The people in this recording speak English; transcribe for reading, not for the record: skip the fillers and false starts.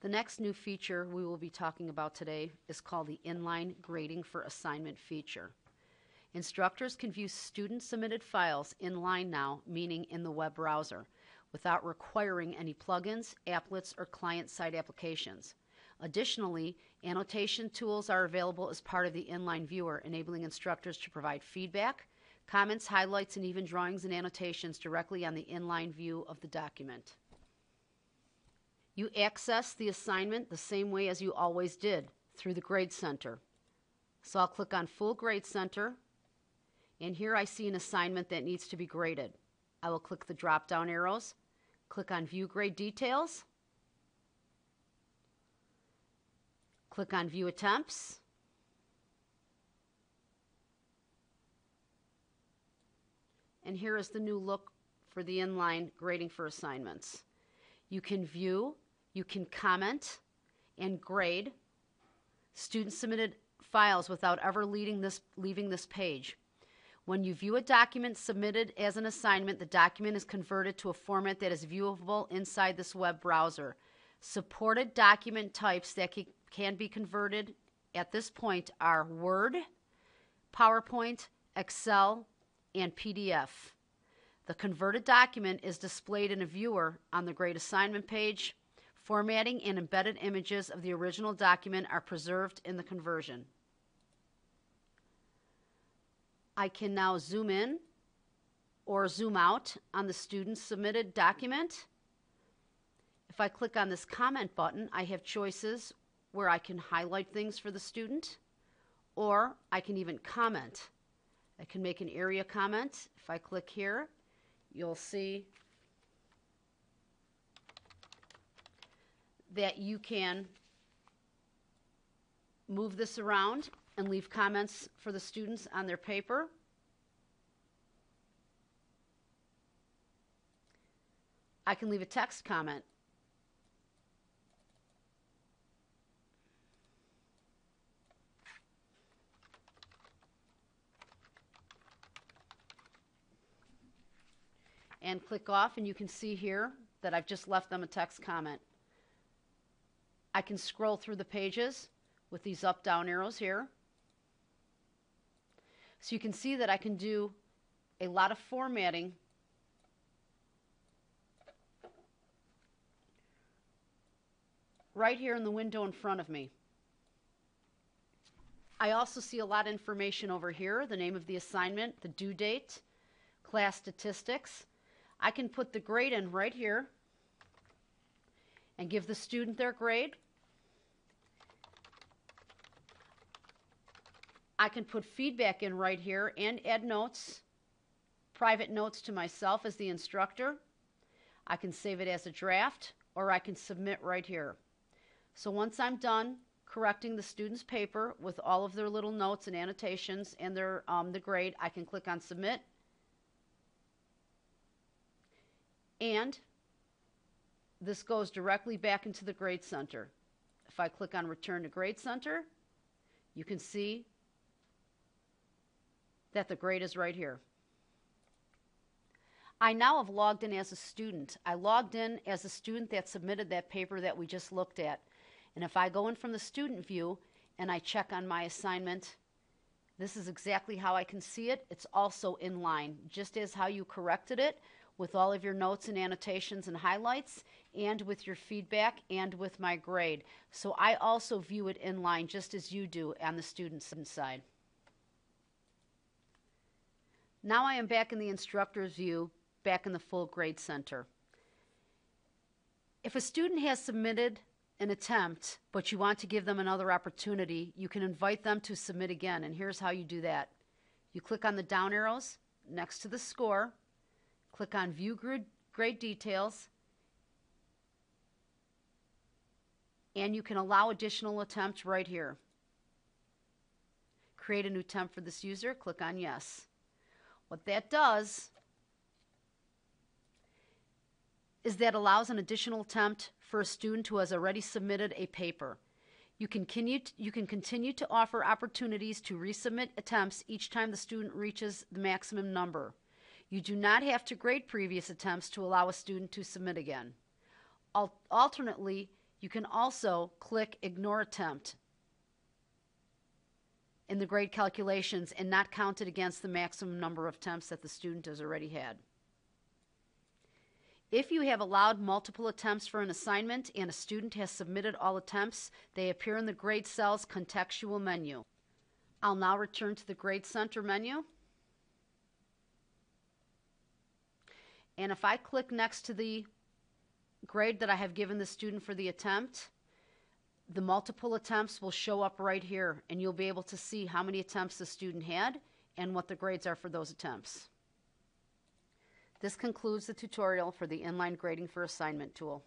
The next new feature we will be talking about today is called the Inline Grading for Assignment feature. Instructors can view student-submitted files inline now, meaning in the web browser, without requiring any plugins, applets, or client-side applications. Additionally, annotation tools are available as part of the Inline viewer, enabling instructors to provide feedback, comments, highlights, and even drawings and annotations directly on the inline view of the document. You access the assignment the same way as you always did, through the Grade Center. So I'll click on Full Grade Center, and here I see an assignment that needs to be graded. I will click the drop-down arrows, click on View Grade Details, click on View Attempts, and here is the new look for the Inline Grading for Assignments. You can view, you can comment, and grade student-submitted files without ever leaving this page. When you view a document submitted as an assignment, the document is converted to a format that is viewable inside this web browser. Supported document types that can be converted at this point are Word, PowerPoint, Excel, and PDF. The converted document is displayed in a viewer on the Grade Assignment page. Formatting and embedded images of the original document are preserved in the conversion. I can now zoom in or zoom out on the student submitted document. If I click on this comment button, I have choices where I can highlight things for the student, or I can even comment. I can make an area comment. If I click here, you'll see that you can move this around and leave comments for the students on their paper. I can leave a text comment. And click off, and you can see here that I've just left them a text comment. I can scroll through the pages with these up-down arrows here. So you can see that I can do a lot of formatting right here in the window in front of me. I also see a lot of information over here, the name of the assignment, the due date, class statistics. I can put the grade in right here and give the student their grade. I can put feedback in right here and add notes, private notes to myself as the instructor. I can save it as a draft, or I can submit right here. So once I'm done correcting the student's paper with all of their little notes and annotations and their the grade, I can click on Submit. And this goes directly back into the Grade Center. If I click on Return to Grade Center, you can see that the grade is right here. I now have logged in as a student. I logged in as a student that submitted that paper that we just looked at. And if I go in from the student view and I check on my assignment, this is exactly how I can see it. It's also inline, just as how you corrected it with all of your notes and annotations and highlights, and with your feedback, and with my grade. So I also view it inline just as you do on the student's side. Now I am back in the instructor's view, back in the full Grade Center. If a student has submitted an attempt, but you want to give them another opportunity, you can invite them to submit again, and here's how you do that. You click on the down arrows next to the score, click on View Grade Details, and you can allow additional attempts right here. Create a new attempt for this user, click on Yes. What that does is that allows an additional attempt for a student who has already submitted a paper. You can continue to offer opportunities to resubmit attempts each time the student reaches the maximum number. You do not have to grade previous attempts to allow a student to submit again. Alternately, You can also click Ignore Attempt in the grade calculations and not count it against the maximum number of attempts that the student has already had. If you have allowed multiple attempts for an assignment and a student has submitted all attempts, they appear in the Grade Cell's contextual menu. I'll now return to the Grade Center menu. And if I click next to the grade that I have given the student for the attempt, the multiple attempts will show up right here, and you'll be able to see how many attempts the student had and what the grades are for those attempts. This concludes the tutorial for the Inline Grading for Assignment tool.